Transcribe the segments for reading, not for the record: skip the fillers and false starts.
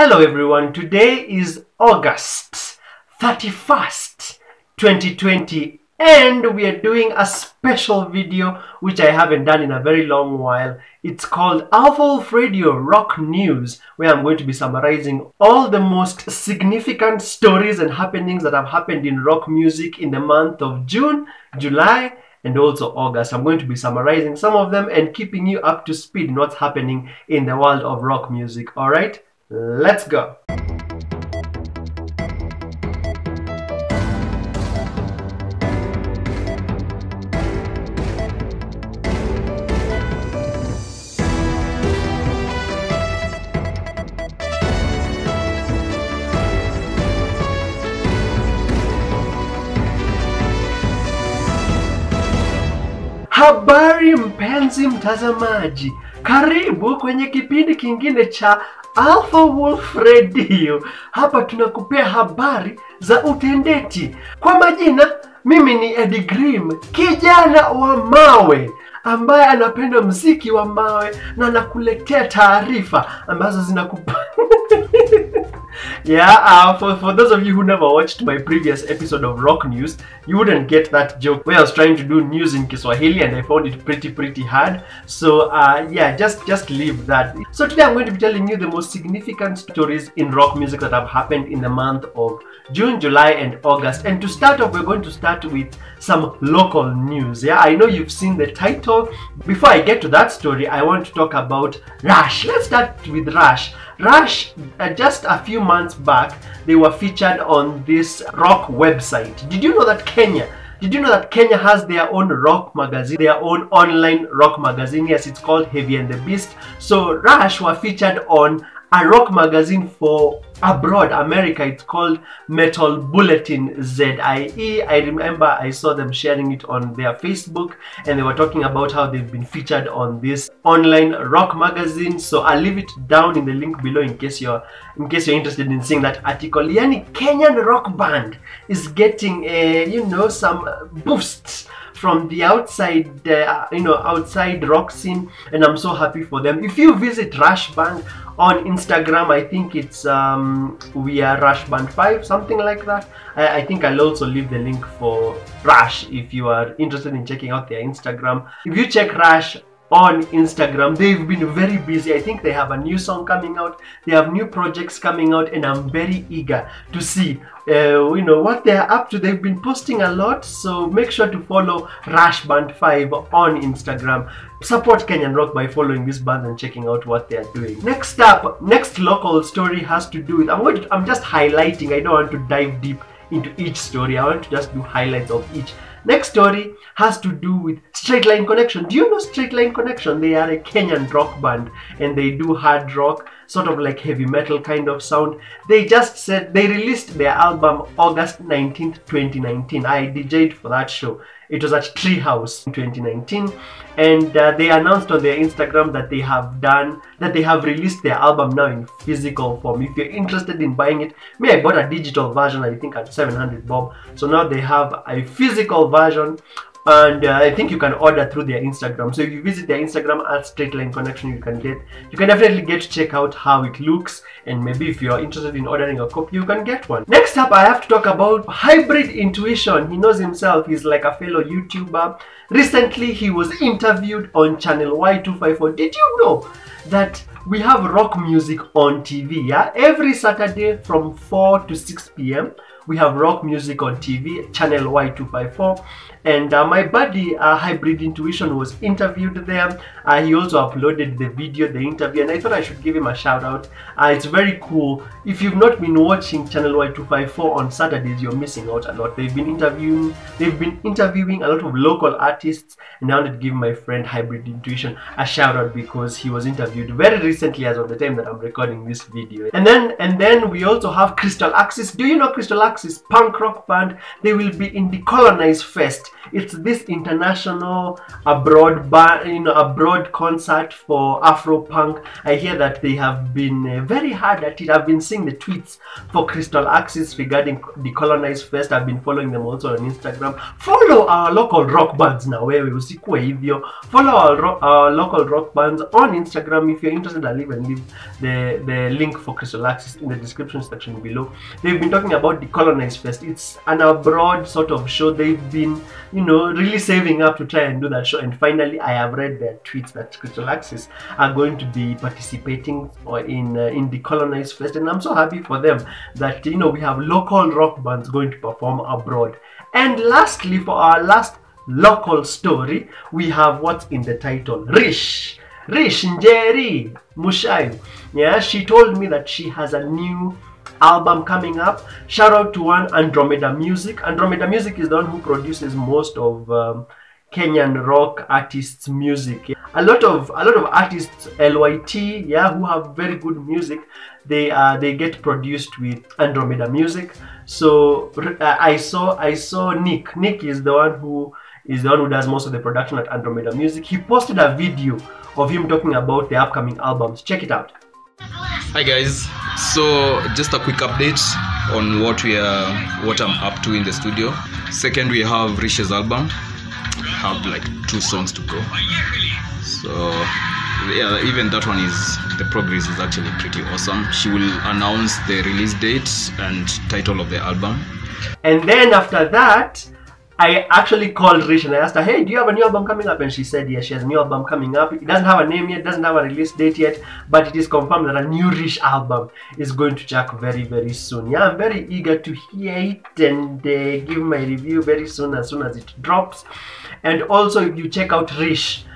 Hello everyone, today is August 31st, 2020 and we are doing a special video which I haven't done in a very long while. It's called Alpha Wolf Radio Rock News, where I'm going to be summarizing all the most significant stories and happenings that have happened in rock music in the month of June, July, and also August. I'm going to be summarizing some of them and keeping you up to speed in what's happening in the world of rock music. Alright, let's go. Habari mpenzi mtazamaji, karibu kwenye kipindi kingine cha Alpha Wolf Radio. Hapa tunakupea habari za utendeti. Kwa majina, mimi ni Eddie Grimm, kijana wa mawe ambaye anapenda mziki wa mawe na anakuletea taarifa ambazo zinakupa Yeah, for those of you who never watched my previous episode of Rock News, you wouldn't get that joke where I was trying to do news in Kiswahili and I found it pretty hard. So yeah, just leave that. So today I'm going to be telling you the most significant stories in rock music that have happened in the month of June, July, and August. And to start off, we're going to start with some local news. Yeah, I know you've seen the title. Before I get to that story, I want to talk about RISH. Let's start with RISH. RISH, just a few months back, they were featured on this rock website. Did you know that Kenya has their own rock magazine, their own online rock magazine? Yes, it's called Heavy and the Beast. So RISH were featured on a rock magazine for abroad, America. It's called Metal Bulletin ZIE. I remember I saw them sharing it on their Facebook and they were talking about how they've been featured on this online rock magazine. So I'll leave it down in the link below in case you're interested in seeing that article. Yani Kenyan rock band is getting some boosts from the outside outside rock scene, and I'm so happy for them. If you visit RISH Band on Instagram, I think it's we are RISH Band 5, something like that. I think I'll also leave the link for RISH if you are interested in checking out their Instagram. If you check RISH on Instagram, they've been very busy. I think they have a new song coming out, they have new projects coming out, and I'm very eager to see what they're up to. They've been posting a lot, so make sure to follow RISH Band 5 on Instagram. Support Kenyan rock by following this band and checking out what they're doing. Next local story has to do with, I'm just highlighting. I don't want to dive deep into each story. I want to just do highlights of each. Next story has to do with Straight Line Connection. Do you know Straight Line Connection? They are a Kenyan rock band and they do hard rock, sort of like heavy metal kind of sound. They just said they released their album August 19th, 2019. I DJ'd for that show. It was at Treehouse in 2019, and they announced on their Instagram that they have released their album now in physical form. If you're interested in buying it, I bought a digital version, I think at 700 bob. So now they have a physical version, and I think you can order through their Instagram. So if you visit their Instagram at Straight Line Connection, you can definitely get to check out how it looks, and maybe if you're interested in ordering a copy, you can get one. Next up, I have to talk about Hybrid Intuition. He knows himself, he's like a fellow YouTuber. Recently, he was interviewed on channel Y254. Did you know that we have rock music on TV? Yeah, every Saturday from 4 to 6 p.m. we have rock music on TV, channel Y254. And my buddy Hybrid Intuition was interviewed there. He also uploaded the video, the interview, and I thought I should give him a shout out. It's very cool. If you've not been watching channel Y254 on Saturdays, you're missing out a lot. They've been interviewing a lot of local artists, and I wanted to give my friend Hybrid Intuition a shout out because he was interviewed very recently as of the time that I'm recording this video. And then we also have Crystal Axis. Do you know Crystal Axis? Punk rock band. They will be in Decolonize Fest. It's this international abroad concert for Afro punk. I hear that they have been very hard at it. I've been seeing the tweets for Crystal Axis regarding Decolonize Fest. I've been following them also on Instagram. Follow our local rock bands now. Follow our local rock bands on Instagram if you're interested interested, I'll even leave the link for Crystal Axis in the description section below. They've been talking about the Colonize Fest. It's an abroad sort of show. They've been, you know, really saving up to try and do that show, and finally I have read their tweets that Crystal Axis are going to be participating in the Colonize Fest, and I'm so happy for them that, you know, we have local rock bands going to perform abroad. And lastly, for our last local story, we have what's in the title. RISH Njeri Mushayu. Yeah, she told me that she has a new album coming up. Shout out to one Andromeda Music. Andromeda Music is the one who produces most of Kenyan rock artists' music. A lot of artists, LYT, yeah, who have very good music, they get produced with Andromeda Music. So I saw Nick. Nick is the one who does most of the production at Andromeda Music. He posted a video of him talking about the upcoming albums. Check it out. Hi guys, so just a quick update on what I'm up to in the studio. Second, we have RISH's album. Have like 2 songs to go. So yeah, even that one the progress is actually pretty awesome. She will announce the release date and title of the album. And then after that, I actually called RISH and I asked her, hey, do you have a new album coming up? And she said, yes, she has a new album coming up. It doesn't have a name yet, doesn't have a release date yet, but it is confirmed that a new RISH album is going to check very, very soon. Yeah, I'm very eager to hear it and give my review very soon as it drops. And also, if you check out RISH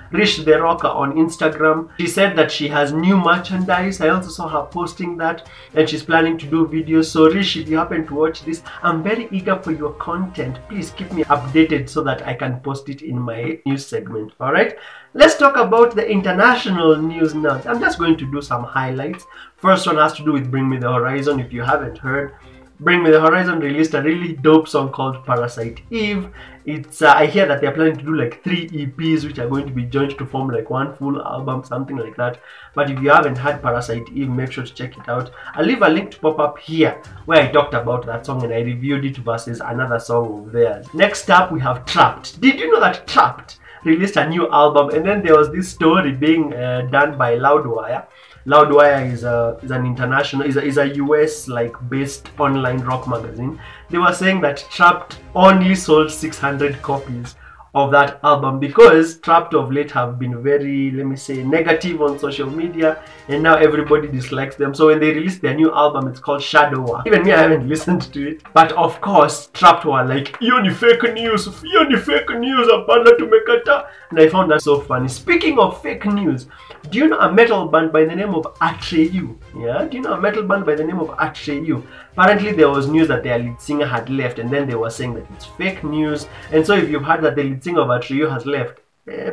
the Rocker on Instagram, she said that she has new merchandise. I also saw her posting that, and she's planning to do videos. So RISH, if you happen to watch this, I'm very eager for your content. Please keep me updated so that I can post it in my news segment. All right, let's talk about the international news now. I'm just going to do some highlights. First one has to do with Bring Me the Horizon. If you haven't heard, Bring Me the Horizon released a really dope song called Parasite Eve. It's I hear that they're planning to do like 3 EPs which are going to be joined to form like one full album, something like that. But if you haven't had Parasite Eve, make sure to check it out. I'll leave a link to pop up here where I talked about that song and I reviewed it versus another song of theirs. Next up, we have Trapped. Did you know that Trapped released a new album? And then there was this story being done by Loudwire. Loudwire is an international, is a US like based online rock magazine. They were saying that Trapped only sold 600 copies of that album because Trapped of late have been very, let me say, negative on social media, and now everybody dislikes them. So when they released their new album, it's called Shadow. Even me, I haven't listened to it, but of course Trapped were like, "Hiyo ni fake news, apana tumekata." And I found that so funny. Speaking of fake news, do you know a metal band by the name of Atreyu? Yeah, do you know a metal band by the name of Atreyu? Apparently there was news that their lead singer had left, and then they were saying that it's fake news. And so if you've heard that the lead singer of Atreyu has left,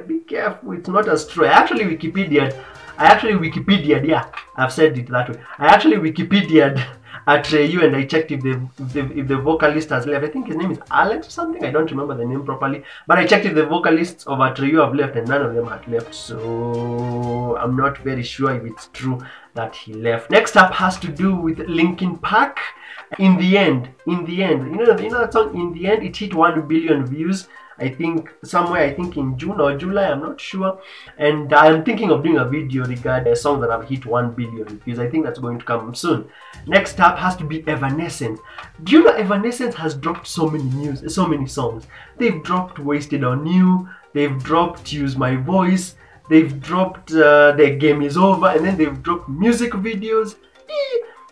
be careful, it's not as true. I actually Wikipedia'd, yeah, I've said it that way. I actually Wikipedia'd Atreyu and I checked if the vocalist has left. I think his name is Alex or something. I don't remember the name properly, but I checked if the vocalists of Atreyu have left, and none of them had left. So I'm not very sure if it's true that he left. Next up has to do with Linkin Park. In the end, you know that song In the End, it hit 1 billion views. I think somewhere, I think in June or July, I'm not sure. And I'm thinking of doing a video regarding a song that have hit 1 billion views. I think that's going to come soon. Next up has to be Evanescence. Do you know Evanescence has dropped so many songs? They've dropped Wasted on You, they've dropped Use My Voice, they've dropped The Game Is Over, and then they've dropped music videos.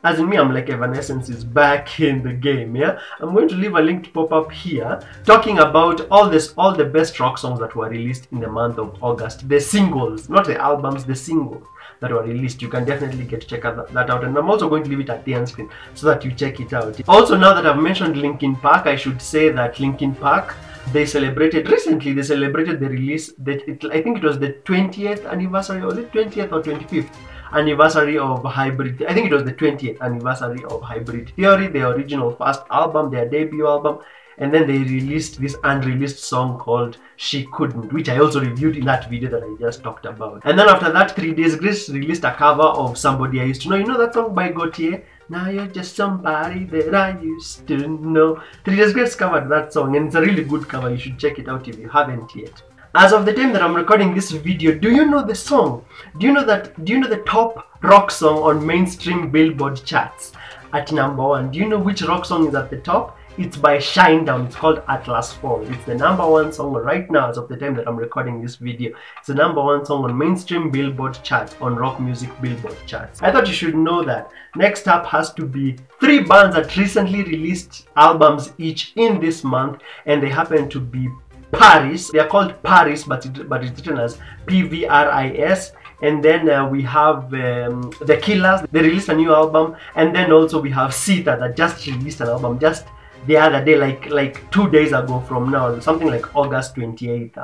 As in me, I'm like, Evanescence is back in the game. Yeah, I'm going to leave a link to pop up here talking about all the best rock songs that were released in the month of August. The singles, not the albums, the singles that were released. You can definitely get to check that out, and I'm also going to leave it at the end screen so that you check it out. Also, now that I've mentioned Linkin Park, I should say that Linkin Park, they celebrated the release, I think it was the 20th anniversary, or was it 20th or 25th anniversary of Hybrid. I think it was the 20th anniversary of Hybrid Theory, their original first album, their debut album. And then they released this unreleased song called She Couldn't, which I also reviewed in that video that I just talked about. And then after that, 3 Days Grace released a cover of Somebody I Used to Know. You know that song by Gautier? Now you're just somebody that I used to know. 3 Days Grace covered that song, and it's a really good cover. You should check it out if you haven't yet. As of the time that I'm recording this video, do you know the song? Do you know the top rock song on mainstream Billboard charts at #1? Do you know which rock song is at the top? It's by Shinedown. It's called Atlas Falls. It's the #1 song right now as of the time that I'm recording this video. It's the #1 song on mainstream Billboard charts, on rock music Billboard charts. I thought you should know that. Next up has to be 3 bands that recently released albums each in this month, and they happen to be Paris. They are called Paris, but it's written as PVRIS. And then we have The Killers. They released a new album. And then also we have Sita that just released an album just the other day, like 2 days ago from now, something like August 28th.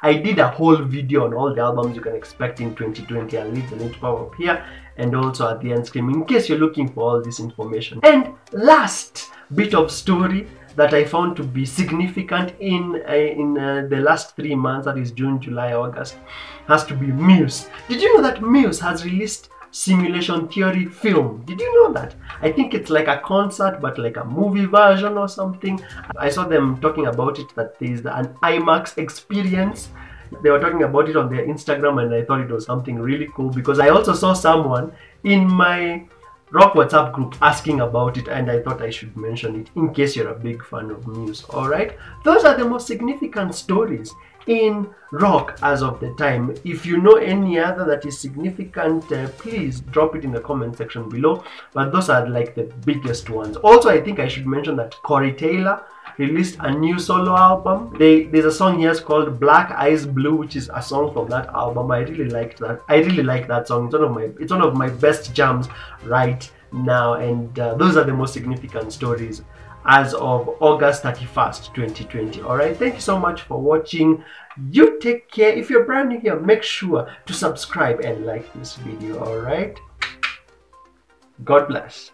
I did a whole video on all the albums you can expect in 2020. I'll leave the link up here and also at the end screen in case you're looking for all this information. And last bit of story that I found to be significant in the last 3 months, that is June, July, August, has to be Muse. Did you know that Muse has released Simulation Theory film? Did you know that? I think it's like a concert but like a movie version or something. I saw them talking about it, that there is an IMAX experience. They were talking about it on their Instagram, and I thought it was something really cool because I also saw someone in my Rock WhatsApp group asking about it, and I thought I should mention it in case you're a big fan of Muse. Alright, those are the most significant stories in rock as of the time. If you know any other that is significant, please drop it in the comment section below, but those are like the biggest ones. Also, I think I should mention that Corey Taylor released a new solo album. There's a song here called Black Eyes Blue, which is a song from that album. I really liked that. I really like that song. It's one of my best jams right now, and those are the most significant stories as of August 31st, 2020. Alright, thank you so much for watching. You take care. If you're brand new here, make sure to subscribe and like this video. Alright, God bless.